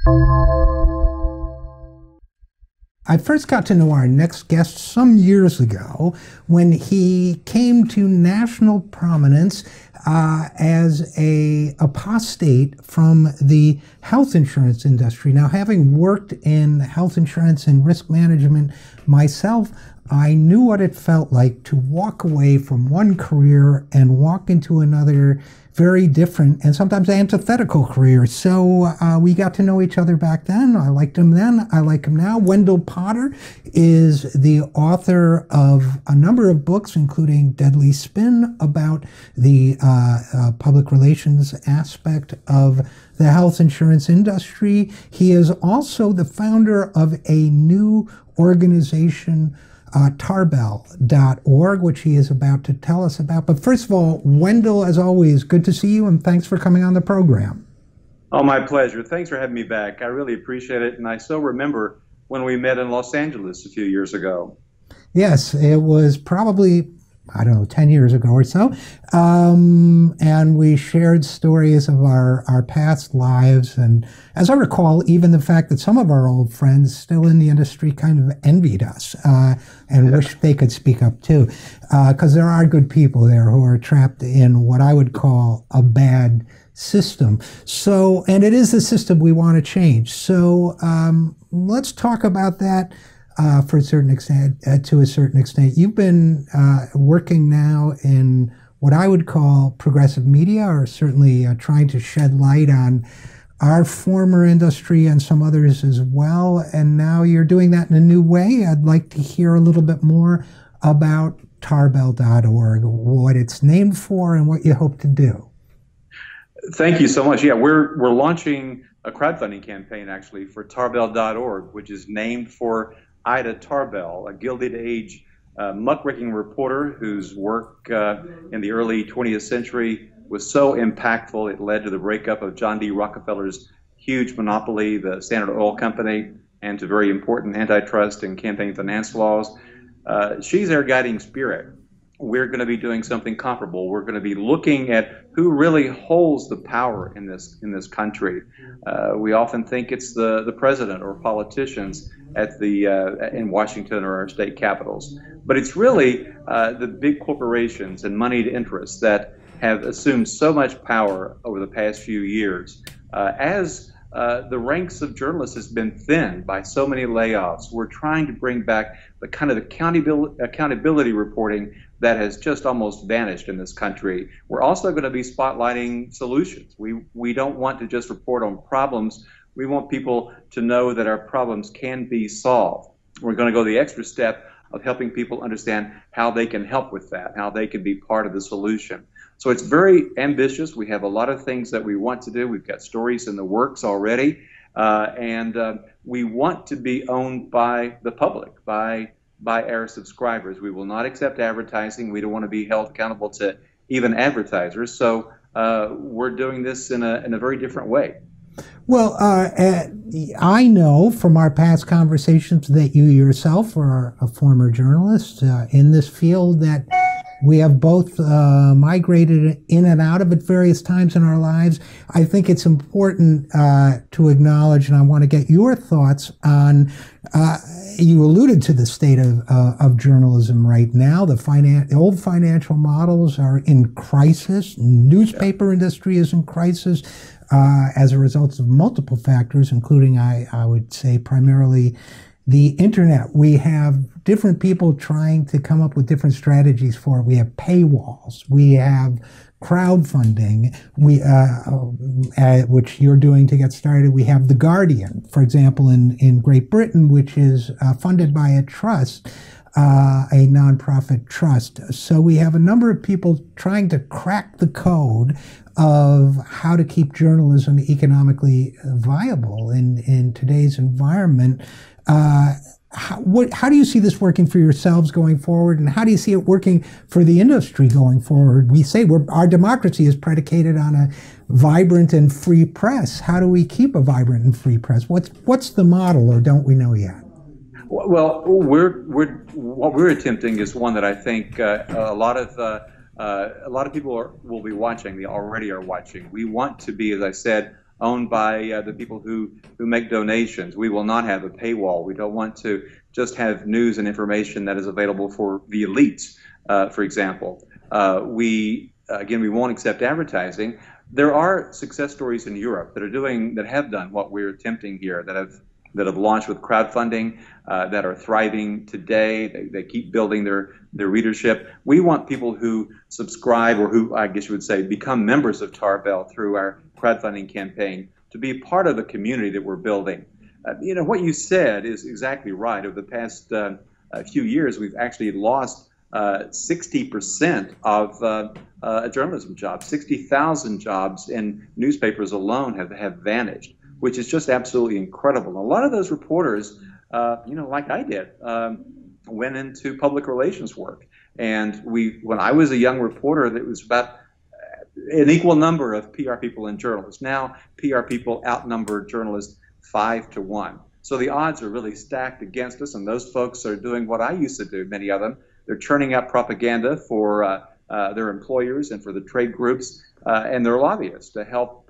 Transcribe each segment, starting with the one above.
I first got to know our next guest some years ago when he came to national prominence as a apostate from the health insurance industry. Now, having worked in health insurance and risk management myself, I knew what it felt like to walk away from one career and walk into another very different and sometimes antithetical career. So we got to know each other back then. I liked him then. I like him now. Wendell Potter is the author of a number of books, including Deadly Spin, about the public relations aspect of the health insurance industry. He is also the founder of a new organization, Tarbell.org, which he is about to tell us about. But first of all, Wendell, as always, good to see you, and thanks for coming on the program. Oh, my pleasure. Thanks for having me back. I really appreciate it, and I still remember when we met in Los Angeles a few years ago. Yes, it was probably, I don't know, 10 years ago or so, and we shared stories of our past lives, and as I recall, even the fact that some of our old friends still in the industry kind of envied us and wished they could speak up too, because there are good people there who are trapped in what I would call a bad system. So, and it is the system we want to change. So let's talk about that. For a certain extent, to a certain extent, you've been working now in what I would call progressive media, or certainly trying to shed light on our former industry and some others as well. And now you're doing that in a new way. I'd like to hear a little bit more about Tarbell.org, what it's named for, and what you hope to do. Thank you so much. Yeah, we're launching a crowdfunding campaign actually for Tarbell.org, which is named for Ida Tarbell, a Gilded Age muckraking reporter whose work in the early 20th century was so impactful it led to the breakup of John D. Rockefeller's huge monopoly, the Standard Oil Company, and to very important antitrust and campaign finance laws. She's our guiding spirit. We're going to be doing something comparable. We're going to be looking at who really holds the power in this country. We often think it's the president or politicians at in Washington or our state capitals, but it's really the big corporations and moneyed interests that have assumed so much power over the past few years. As the ranks of journalists has been thinned by so many layoffs, we're trying to bring back the kind of accountability reporting that has just almost vanished in this country. We're also going to be spotlighting solutions. We don't want to just report on problems. We want people to know that our problems can be solved. We're going to go the extra step of helping people understand how they can help with that, how they can be part of the solution. So it's very ambitious. We have a lot of things that we want to do. We've got stories in the works already, and we want to be owned by the public, by our subscribers. We will not accept advertising. We don't want to be held accountable to even advertisers. So we're doing this in a very different way. Well, I know from our past conversations that you yourself are a former journalist in this field, that we have both migrated in and out of at various times in our lives. I think it's important to acknowledge, and I want to get your thoughts on, you alluded to the state of journalism right now. The old financial models are in crisis. Newspaper industry is in crisis as a result of multiple factors, including, I would say, primarily the internet. We have different people trying to come up with different strategies for it. We have paywalls. We have crowdfunding, which you're doing to get started. We have The Guardian, for example, in Great Britain, which is funded by a trust, a nonprofit trust. So we have a number of people trying to crack the code of how to keep journalism economically viable in today's environment. How do you see this working for yourselves going forward, and how do you see it working for the industry going forward? We say our democracy is predicated on a vibrant and free press. How do we keep a vibrant and free press? What's the model, or don't we know yet? Well, what we're attempting is one that I think a lot of people will be watching. They already are watching. We want to be, as I said, owned by the people who make donations. We will not have a paywall. We don't want to just have news and information that is available for the elites, for example. We won't accept advertising. There are success stories in Europe that have done what we're attempting here, that have launched with crowdfunding, that are thriving today. They keep building their readership. We want people who subscribe, or who, I guess you would say, become members of Tarbell through our crowdfunding campaign, to be part of the community that we're building. What you said is exactly right. Over the past few years, we've actually lost 60% of journalism jobs. 60,000 jobs in newspapers alone have vanished, which is just absolutely incredible. A lot of those reporters, like I did, went into public relations work. And when I was a young reporter, there was about an equal number of PR people and journalists. Now, PR people outnumber journalists 5 to 1. So the odds are really stacked against us, and those folks are doing what I used to do, many of them. They're churning out propaganda for their employers and for the trade groups and their lobbyists to help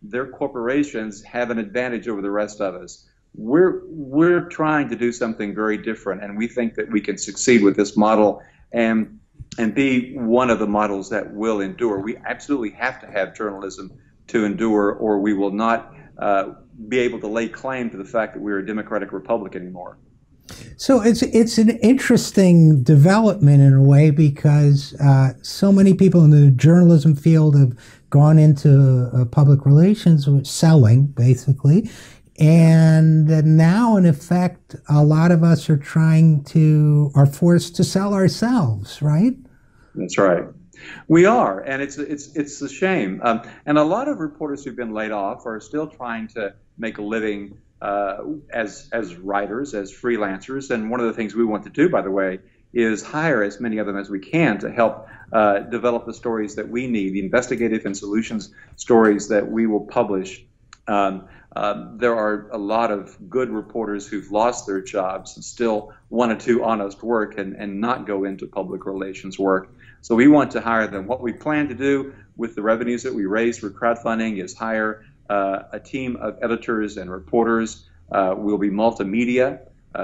their corporations have an advantage over the rest of us. We're trying to do something very different, and we think that we can succeed with this model and be one of the models that will endure. We absolutely have to have journalism to endure, or we will not be able to lay claim to the fact that we're a democratic republic anymore. So it's an interesting development in a way, because so many people in the journalism field have gone into public relations, selling basically, and now in effect a lot of us are forced to sell ourselves, right? That's right. We are, and it's a shame. And a lot of reporters who've been laid off are still trying to make a living as writers, as freelancers. And one of the things we want to do, by the way, is hire as many of them as we can to help develop the stories that we need, the investigative and solutions stories that we will publish. There are a lot of good reporters who've lost their jobs and still want to do honest work and not go into public relations work. So we want to hire them. What we plan to do with the revenues that we raise through crowdfunding is hire a team of editors and reporters. We'll be multimedia,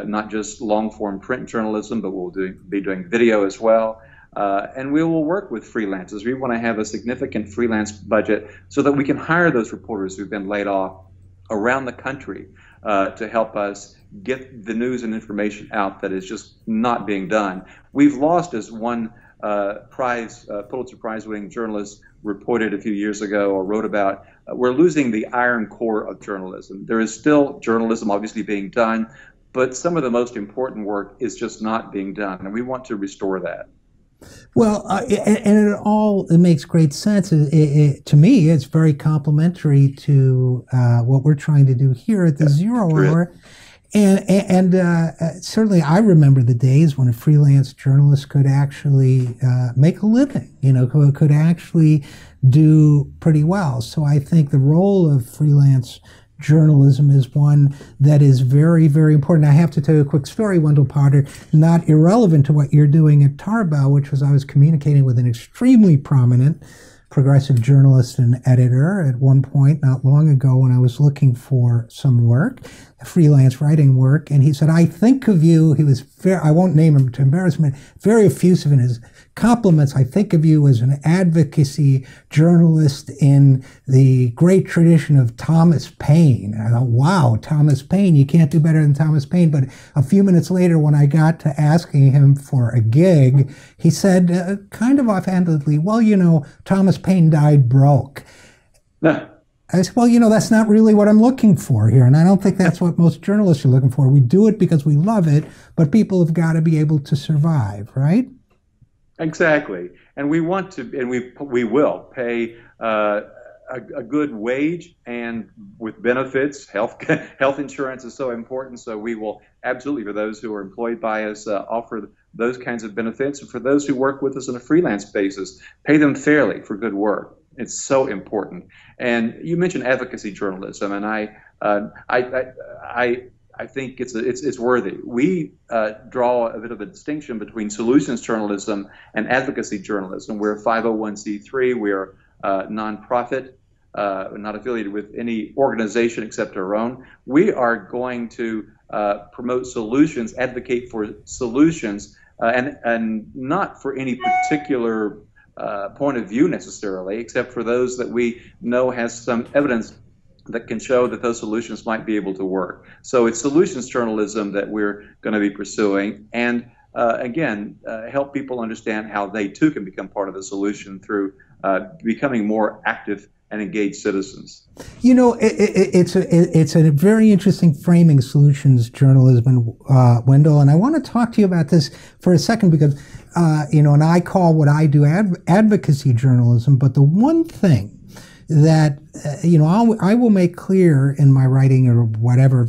not just long-form print journalism, but we'll be doing video as well. And we will work with freelancers. We want to have a significant freelance budget so that we can hire those reporters who've been laid off around the country to help us get the news and information out that is just not being done. We've lost, as one Pulitzer Prize-winning journalist reported a few years ago or wrote about, we're losing the iron core of journalism. There is still journalism obviously being done, but some of the most important work is just not being done, and we want to restore that. Well, it makes great sense. To me, it's very complementary to what we're trying to do here at the Zero Hour. And certainly I remember the days when a freelance journalist could actually make a living, could actually do pretty well. So I think the role of freelance journalism is one that is very, very important. I have to tell you a quick story, Wendell Potter, not irrelevant to what you're doing at Tarbell, which was I was communicating with an extremely prominent progressive journalist and editor at one point not long ago when I was looking for some work, freelance writing work, and he said, I think of you, he was I won't name him to embarrass him, very effusive in his compliments. I think of you as an advocacy journalist in the great tradition of Thomas Paine. And I thought, wow, Thomas Paine, you can't do better than Thomas Paine. But a few minutes later, when I got to asking him for a gig, he said, kind of offhandedly, well, Thomas Paine died broke. I said, well, that's not really what I'm looking for here. And I don't think that's what most journalists are looking for. We do it because we love it, but people have got to be able to survive, right? Exactly. And we want to, and we will pay a good wage and with benefits. Health insurance is so important. So we will absolutely, for those who are employed by us, offer those kinds of benefits. And for those who work with us on a freelance basis, pay them fairly for good work. It's so important. And you mentioned advocacy journalism, and I think it's worthy. We draw a bit of a distinction between solutions journalism and advocacy journalism. We're a 501c3. We're nonprofit. not affiliated with any organization except our own. We are going to promote solutions, advocate for solutions, and not for any particular point of view necessarily, except for those that we know has some evidence that can show that those solutions might be able to work. So it's solutions journalism that we're going to be pursuing, and again, help people understand how they too can become part of the solution through becoming more active and engaged citizens. You know, it's a very interesting framing, solutions journalism, Wendell, and I want to talk to you about this for a second because, and I call what I do advocacy journalism, but the one thing that, I will make clear in my writing or whatever,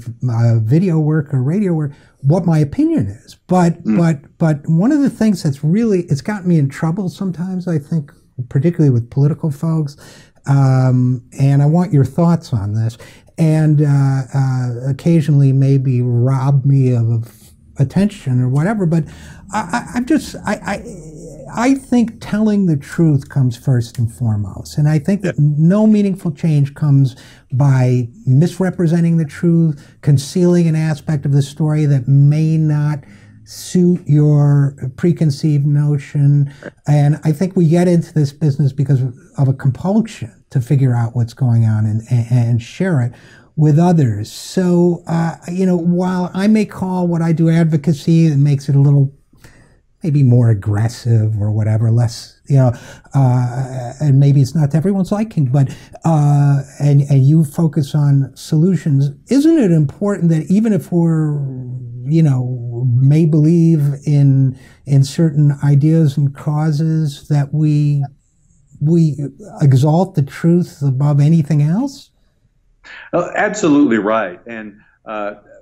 video work or radio work, what my opinion is. But one of the things that's really, it's gotten me in trouble sometimes, I think, particularly with political folks, and I want your thoughts on this, and occasionally maybe rob me of attention or whatever, but I think telling the truth comes first and foremost. And I think that no meaningful change comes by misrepresenting the truth, concealing an aspect of the story that may not suit your preconceived notion. And I think we get into this business because of a compulsion to figure out what's going on and share it with others. So, while I may call what I do advocacy, it makes it a little maybe more aggressive or whatever, less, and maybe it's not to everyone's liking, but, and you focus on solutions. Isn't it important that even if we're, may believe in certain ideas and causes, that we exalt the truth above anything else? Oh, absolutely right. And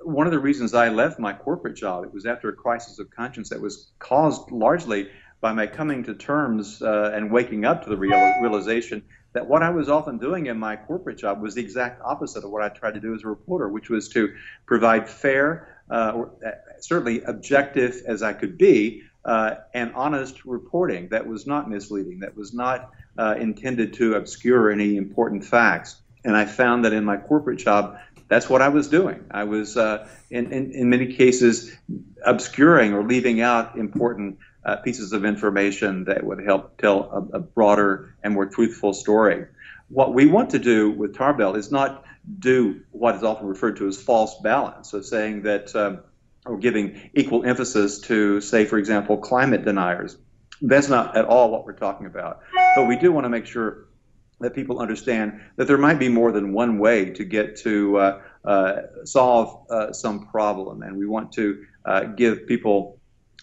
one of the reasons I left my corporate job, it was after a crisis of conscience that was caused largely by my coming to terms and waking up to the realization that what I was often doing in my corporate job was the exact opposite of what I tried to do as a reporter, which was to provide fair, certainly objective as I could be, and honest reporting that was not misleading, that was not intended to obscure any important facts. And I found that in my corporate job, that's what I was doing. I was, in many cases, obscuring or leaving out important pieces of information that would help tell a broader and more truthful story. What we want to do with Tarbell is not do what is often referred to as false balance, so saying that or giving equal emphasis to, say, for example, climate deniers. That's not at all what we're talking about. But we do want to make sure that people understand that there might be more than one way to get to solve some problem, and we want to give people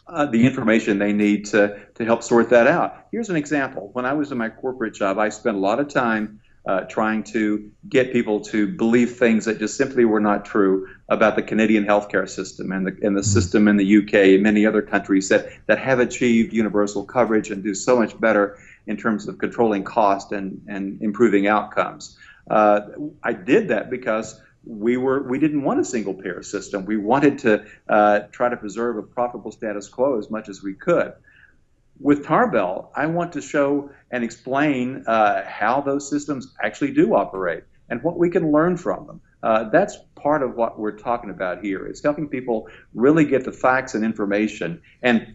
the information they need to help sort that out. Here's an example. When I was in my corporate job, I spent a lot of time trying to get people to believe things that just simply were not true about the Canadian healthcare system and the system in the UK and many other countries that have achieved universal coverage and do so much better in terms of controlling cost and improving outcomes. I did that because we didn't want a single payer system. We wanted to try to preserve a profitable status quo as much as we could. With Tarbell, I want to show and explain how those systems actually do operate and what we can learn from them. That's part of what we're talking about here. It's helping people really get the facts and information. And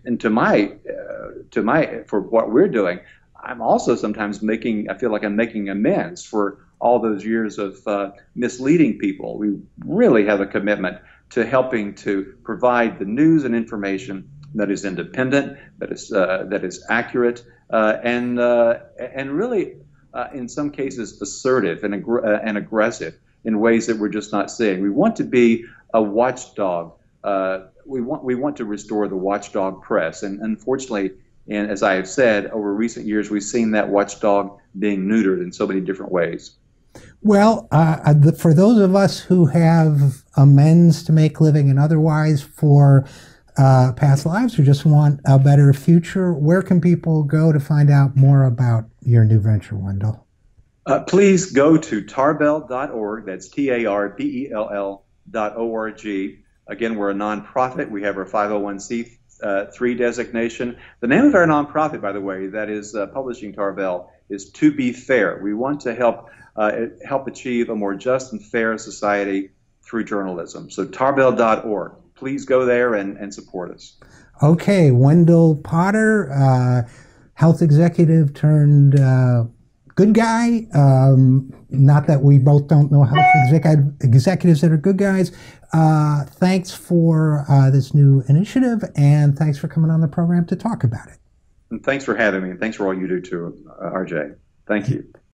for what we're doing, I'm also sometimes I feel like I'm making amends for all those years of misleading people. We really have a commitment to helping to provide the news and information that is independent, that is accurate, and really, in some cases, assertive and aggressive in ways that we're just not seeing. We want to be a watchdog. We want to restore the watchdog press, and unfortunately, and as I have said, over recent years, we've seen that watchdog being neutered in so many different ways. Well, for those of us who have amends to make living and otherwise for past lives who just want a better future, where can people go to find out more about your new venture, Wendell? Please go to tarbell.org. That's TARBELL.org. Again, we're a nonprofit. We have our 501c3 designation. The name of our nonprofit, by the way, that is publishing Tarbell, is To Be Fair. We want to help help achieve a more just and fair society through journalism. So tarbell.org. Please go there and support us. Okay, Wendell Potter, health executive turned good guy. Not that we both don't know health executives that are good guys. Thanks for this new initiative, and thanks for coming on the program to talk about it. And thanks for having me. And thanks for all you do too, RJ. Thank you.